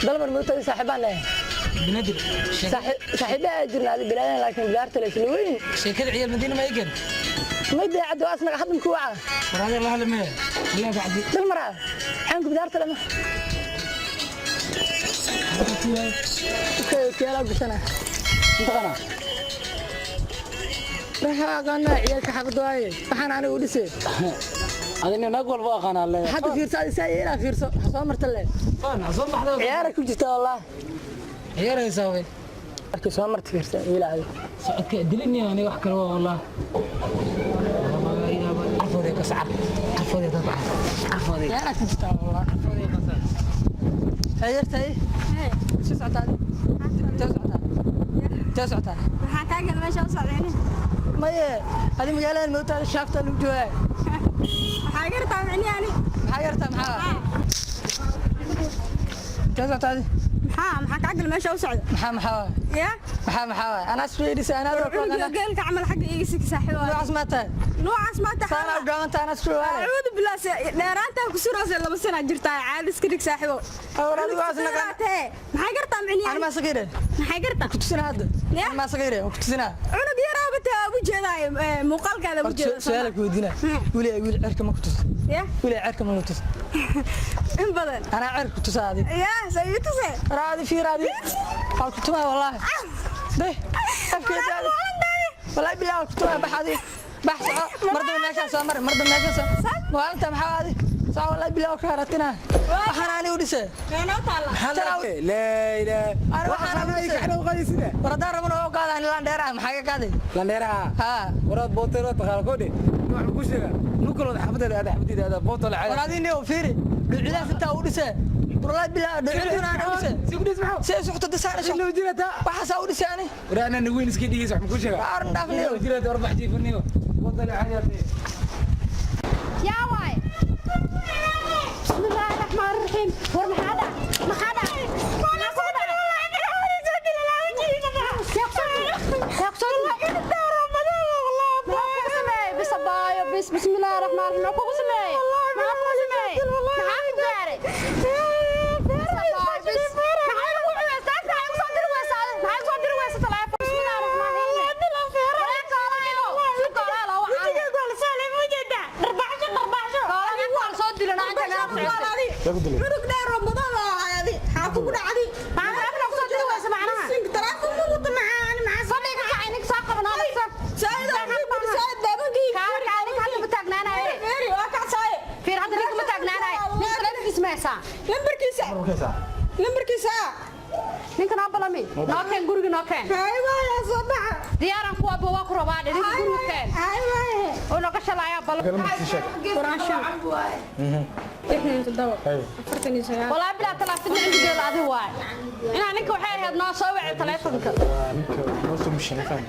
دلمر موتى صاحبنا بندر صاحبها أجرنا هذه بلادنا لكن بلارت الفلوين شكل عيال المدينة ما يقدر ما يدري عدو أصلا أحد مكوعة هذا الله لما الله بعد دلمر حنك بلارت لما اوكي لا بسنة انت قنا راح قلنا عيالك حفظوا هاي فحنا أنا ولسه هذا نقول واقعنا الله حتى في رسالة سايرة في رسالة حصان مرتلة أنا أظن هذا عيالك وجدت والله عيال يسوي أكيد حصان مرت في رسالة إلى هذه دلني أنا وحكر والله عفوا ذيك سعر عفوا ذيك طبعا عفوا ذيك عيالك وجدت والله عفوا ذيك قصر حيرت هاي شو سعتها تسعتها waxaan ka gal meesha u socdeen ما هي هذه مجالة الموتى شافته الوجوه waxaa gartaa macniyaani حيرتها معها تسعتها maxaa ka gal meesha u socda محا ya محا أنا سويدي أنا أروح geelka camal xagga iga sii saaxiibo noocaas ma tahay noocaas ma tahay saana u dhaawanta ana suwaale acuudu billaah dheeraanta ku suraasay 2 sano jirtaa caadi iska dhig saaxiibo awraad waas naga maxay gartaa macniyaani ana ma sagire maxay gartaa ku tusina hadda ana ma sagire ku tusina cunug yaraaba taa ugu jeeday muuqaalkaada ugu jeeday su'aal ku weydiina wili cirka ma ku tus ya wili cirka ma ku tus in badan ana cirka ku tusaadi ya sayidtuse raadi fi raadi hal ku tuma wallahi ده أفكر والله بالله كنت بحادي بحث مرضى الناس سامر مرضى الناس وأنت محادي صار والله بالله كهرتنا وحناني ودسه أنا طالع لا لا أنا وحناني إحنا وقايسنا وردار من هو قال أنا لانديرا محاجة كذي لانديرا ها وراد بوتيرو تخال كودي نوع كوشنا نقول هذا حفظي هذا بوتل عادي وراديني وفيري بالعلاج أنت ودسه والله بالله دعينا أنا ودسه سيبني اسمعوا سيسوق تدساني شو إنه جريتا وحسا ودساني ورانا نوين سكيدي يسمع كوشنا أرن دافني جريتا أربع جيفني بوتل عادي يا واي بسم الله الرحمن الرحيم ورمحادا محادا بسم الله الرحمن الرحيم أكو سمي ما أكو سمي معاك جاري cunug dheer Ramadan oo caadi xaafad ku dhacdi maanta ku soo jiro way samacnaha telefoon ku wada macaan macaan fadhiga kacaynik soo qabnaa saayid saayid dabangi kaaga hadda ma taagnaanaay feeri waa ka saay feer hadda ninka ma taagnaanaay ninka lambarkiisa ma haysaa lambarkiisa ninka noo balami noo keen guriga noo keen hay waaya soo baxa diyaaran kuwa waa ku rabaa ninka guriga keen hay waaya oo noo ka shalaaya bal quraan shan والله بلا تلفون عندي جل هذا واي أنا نك وحير هاد ناس سوى تلفونك نص مش نفهم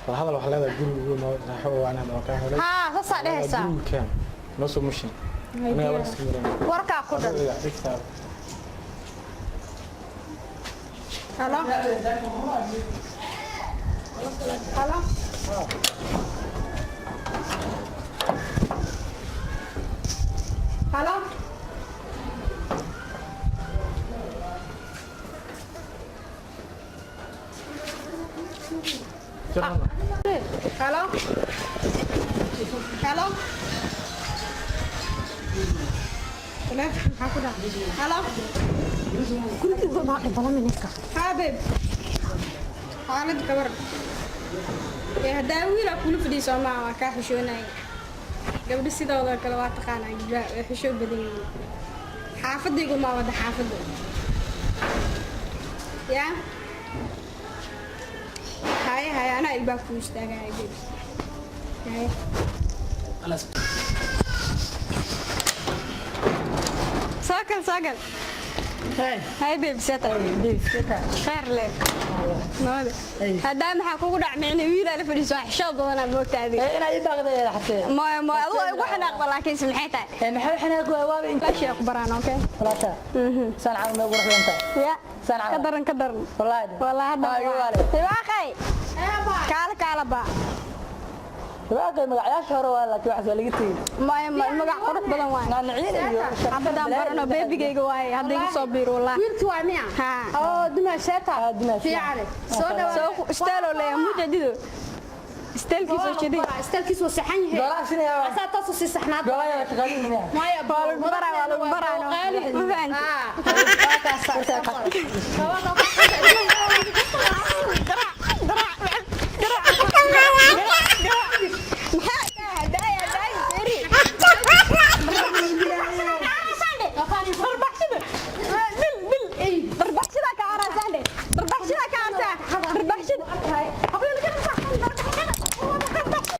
هذا لو حلاه يقول ما هو أنا ما كان ها هسا ده هسا كم نص مش أنا بس وركا كده هلا هلا هلا هلا هلا هلا كل كده ما قبل منك حبيب حالد كبر يا داوي لا كل فدي سما ka xishoonay gabadha sidoo kale waa taqaanaa xishood badan xaafadigu ma wada xaafadu ya هاي أنا الباب مشتاقة أجيب هاي خلاص ساكن هاي بيب سيتا خير لك nabada hadaa maxaa kugu dhacmeen wiil la fadhiiso xishood badan aad moogtaadi ina ii baaqday xatee ma adoo ugu xanaaqda laakiin maxay tahay maxay xanaaq waa in la sheekh baraan okay walaasha san aan ma ugu raxlanta ya san ka daran wallahi waaqay kala ba waaqay magacaasha hore waa laakiin waxa laga tigay magac qurux badan waa naaniciin iyo abadaan barano beebigeyga waay hadda igu soo biiro wallahi wiilki waa miya ha oo dumaashata fiican soo dhawaad stelo le mujadido stelkiiso jidi istalkiis waa saxan yahay golaasina asaa taas si saxnaad golaya shaqadina maya barano ah